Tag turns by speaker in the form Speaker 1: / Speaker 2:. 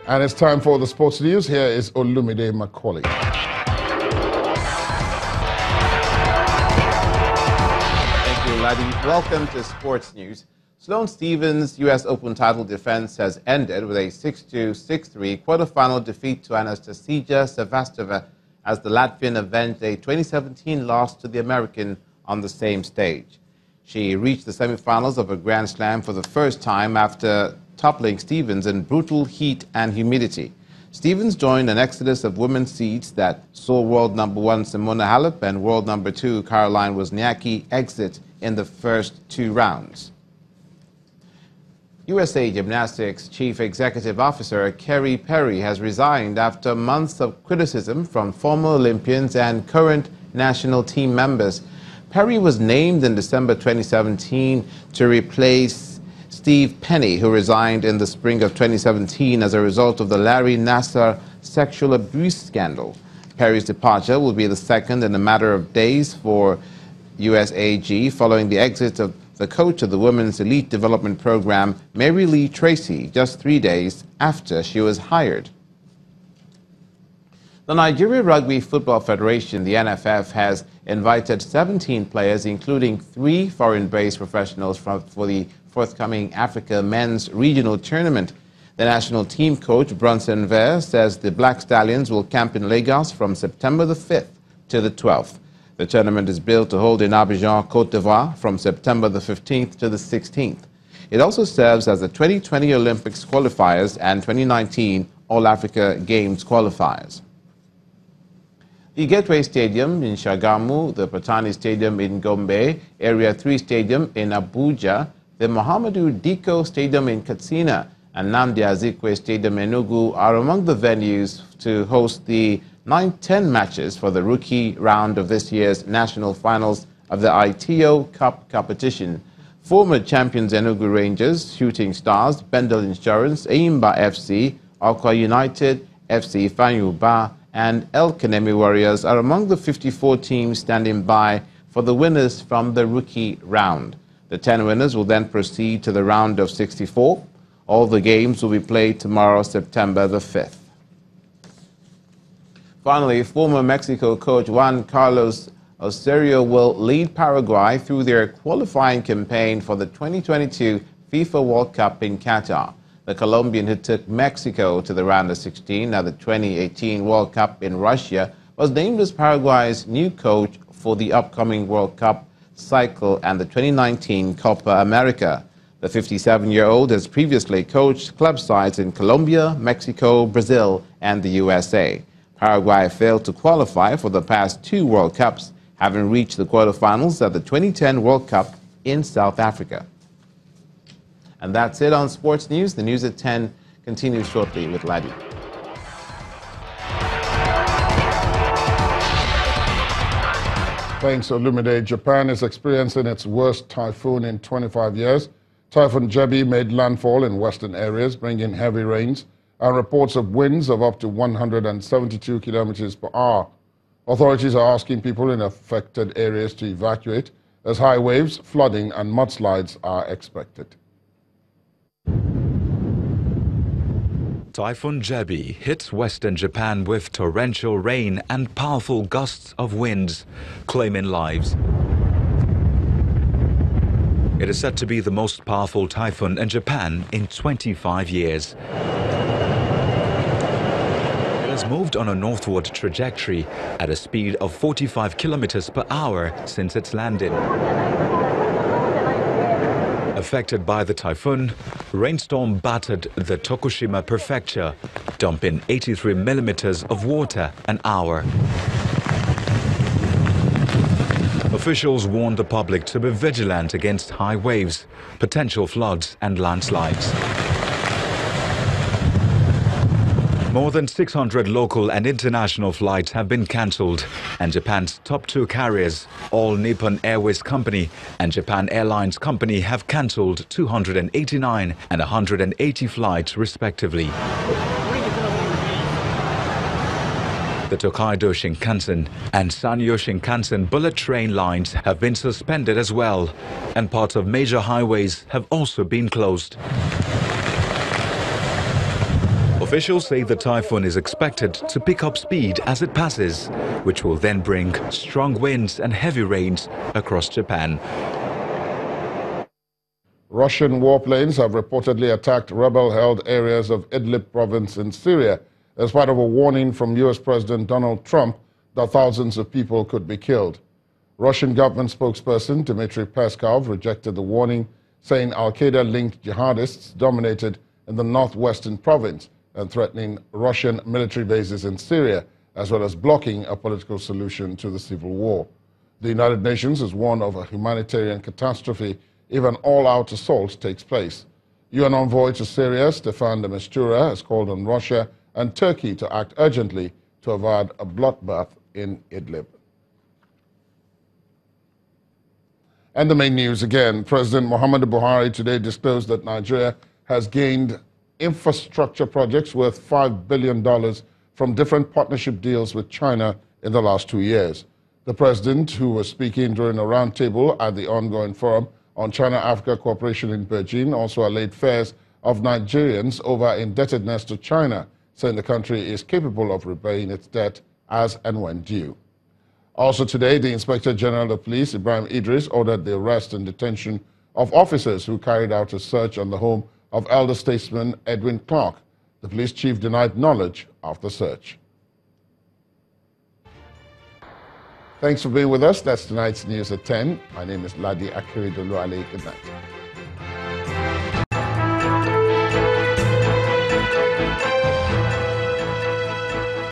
Speaker 1: And it's time for the sports news. Here is Olumide Macaulay.
Speaker 2: Thank you, Ladi. Welcome to Sports News. Sloane Stephens' U.S. Open title defense has ended with a 6-2, 6-3 quarterfinal defeat to Anastasia Sevastova as the Latvian avenged a 2017 loss to the American on the same stage. She reached the semifinals of a Grand Slam for the first time after toppling Stephens in brutal heat and humidity. Stephens joined an exodus of women's seeds that saw world number 1 Simona Halep and world number 2 Caroline Wozniacki exit in the first 2 rounds. USA Gymnastics Chief Executive Officer Kerry Perry has resigned after months of criticism from former Olympians and current national team members. Perry was named in December 2017 to replace Steve Penny, who resigned in the spring of 2017 as a result of the Larry Nassar sexual abuse scandal. Perry's departure will be the second in a matter of days for USAG following the exit of the coach of the Women's Elite Development Program, Mary Lee Tracy, just 3 days after she was hired. The Nigeria Rugby Football Federation, the NFF, has invited 17 players, including 3 foreign-based professionals for the forthcoming Africa Men's Regional Tournament. The national team coach, Bronson Ver, says the Black Stallions will camp in Lagos from September the 5th to the 12th. The tournament is billed to hold in Abidjan, Côte d'Ivoire, from September the 15th to the 16th. It also serves as the 2020 Olympics qualifiers and 2019 All-Africa Games qualifiers. The Gateway Stadium in Shagamu, the Patani Stadium in Gombe, Area 3 Stadium in Abuja, the Muhammadu Diko Stadium in Katsina, and Nnamdi Azikiwe Stadium in Enugu are among the venues to host the 9-10 matches for the rookie round of this year's national finals of the ITO Cup competition. Former champions Enugu Rangers, Shooting Stars, Bendel Insurance, Eimba FC, Akwa United, FC Fanyuba, and El Kanemi Warriors are among the 54 teams standing by for the winners from the rookie round. The 10 winners will then proceed to the round of 64. All the games will be played tomorrow, September the 5th. Finally, former Mexico coach Juan Carlos Osorio will lead Paraguay through their qualifying campaign for the 2022 FIFA World Cup in Qatar. The Colombian, who took Mexico to the round of 16 at the 2018 World Cup in Russia, was named as Paraguay's new coach for the upcoming World Cup cycle and the 2019 Copa America. The 57-year-old has previously coached club sides in Colombia, Mexico, Brazil, and the USA. Paraguay failed to qualify for the past 2 World Cups, having reached the quarterfinals at the 2010 World Cup in South Africa. And that's it on Sports News. The news at 10 continues shortly with Ladi.
Speaker 1: Thanks, Olumide. Japan is experiencing its worst typhoon in 25 years. Typhoon Jebi made landfall in western areas, bringing heavy rains and reports of winds of up to 172 kilometers per hour. Authorities are asking people in affected areas to evacuate as high waves, flooding and mudslides are expected.
Speaker 3: Typhoon Jebi hit western Japan with torrential rain and powerful gusts of winds, claiming lives. It is said to be the most powerful typhoon in Japan in 25 years. It has moved on a northward trajectory at a speed of 45 kilometers per hour since its landing. Affected by the typhoon, rainstorm battered the Tokushima prefecture, dumping 83 millimeters of water an hour. Officials warned the public to be vigilant against high waves, potential floods and landslides. More than 600 local and international flights have been cancelled, and Japan's top 2 carriers, All Nippon Airways Company and Japan Airlines Company, have cancelled 289 and 180 flights respectively. The Tokaido Shinkansen and Sanyo Shinkansen bullet train lines have been suspended as well, and parts of major highways have also been closed. Officials say the typhoon is expected to pick up speed as it passes, which will then bring strong winds and heavy rains across Japan.
Speaker 1: Russian warplanes have reportedly attacked rebel-held areas of Idlib province in Syria as part of a warning from U.S. President Donald Trump that thousands of people could be killed. Russian government spokesperson Dmitry Peskov rejected the warning, saying al-Qaeda-linked jihadists dominated in the northwestern province and threatening Russian military bases in Syria, as well as blocking a political solution to the civil war. The United Nations has warned of a humanitarian catastrophe if an all-out assault takes place. UN envoy to Syria, Staffan de Mistura, has called on Russia and Turkey to act urgently to avoid a bloodbath in Idlib. And the main news again. President Muhammadu Buhari today disclosed that Nigeria has gained infrastructure projects worth $5 billion from different partnership deals with China in the last 2 years. The president, who was speaking during a roundtable at the ongoing forum on China-Africa cooperation in Beijing, also allayed fears of Nigerians over indebtedness to China, saying the country is capable of repaying its debt as and when due. Also today, the Inspector General of Police, Ibrahim Idris, ordered the arrest and detention of officers who carried out a search on the home of elder statesman Edwin Clark. The police chief denied knowledge of the search. Thanks for being with us. That's tonight's news at 10. My name is Ladi Akiridolu Ali. Good night.